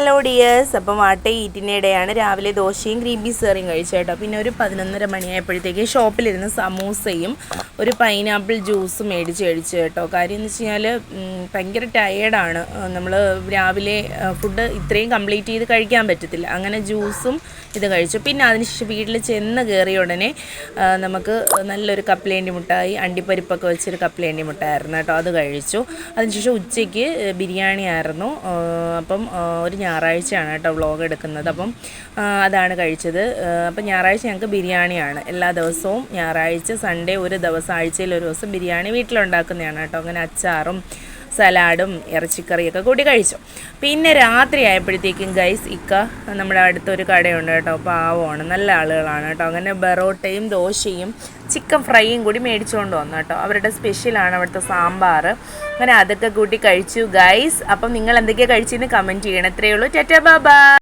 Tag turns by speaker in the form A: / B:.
A: Hello dears, അപ്പം വാട്ട ഈറ്റിനിടെയാണ് രാവിലെ ദോശയും ഗ്രീൻ പീസ് കറിയും കഴിച്ചു കേട്ടോ. പിന്നെ ഒരു 11:30 മണിയായപ്പോഴത്തേക്ക് ഷോപ്പിലിരുന്ന് സമൂസയും ഒരു പൈനാപ്പിൾ ജ്യൂസും മേടിച്ച് കഴിച്ചു കേട്ടോ. കാര്യം എന്ന് വെച്ച് കഴിഞ്ഞാൽ ഭയങ്കര ടയേർഡാണ്. നമ്മൾ രാവിലെ ഫുഡ് ഇത്രയും കംപ്ലീറ്റ് ചെയ്ത് കഴിക്കാൻ പറ്റത്തില്ല. അങ്ങനെ ജ്യൂസും ഇത് കഴിച്ചു. പിന്നെ അതിനുശേഷം വീട്ടിൽ ചെന്ന് കയറിയ ഉടനെ നമുക്ക് നല്ലൊരു കപ്പലേണ്ടി മുട്ടായി, അണ്ടിപ്പരിപ്പൊക്കെ വെച്ചൊരു കപ്പലേണ്ടി മുട്ടായിരുന്നു കേട്ടോ, അത് കഴിച്ചു. അതിനുശേഷം ഉച്ചയ്ക്ക് ബിരിയാണി ആയിരുന്നു. അപ്പം ഒരു ഞായറാഴ്ചയാണ് കേട്ടോ വ്ളോഗ് എടുക്കുന്നത്. അപ്പം അതാണ് കഴിച്ചത്. അപ്പം ഞായറാഴ്ച ഞങ്ങൾക്ക് ബിരിയാണിയാണ്. എല്ലാ ദിവസവും ഞായറാഴ്ച, സൺഡേ ഒരു ദിവസം, ആഴ്ചയിൽ ഒരു ദിവസം ബിരിയാണി വീട്ടിലുണ്ടാക്കുന്നതാണ് കേട്ടോ. അങ്ങനെ അച്ചാറും സലാഡും ഇറച്ചിക്കറിയൊക്കെ കൂടി കഴിച്ചു. പിന്നെ രാത്രി ആയപ്പോഴത്തേക്കും ഗൈസ് നമ്മുടെ അടുത്തൊരു കടയുണ്ട് കേട്ടോ, പാവമാണ്, നല്ല ആളുകളാണ് കേട്ടോ. അങ്ങനെ ബറോട്ടയും ദോശയും ചിക്കൻ ഫ്രൈയും കൂടി മേടിച്ചുകൊണ്ട് വന്നു കേട്ടോ. അവരുടെ സ്പെഷ്യലാണ് അവിടുത്തെ സാമ്പാർ. അങ്ങനെ അതൊക്കെ കൂട്ടി കഴിച്ചു ഗൈസ്. അപ്പം നിങ്ങൾ എന്തൊക്കെയാണ് കഴിച്ചതെന്ന് കമൻറ്റ് ചെയ്യണം. എത്രയേ ഉള്ളൂ. Tata bye bye.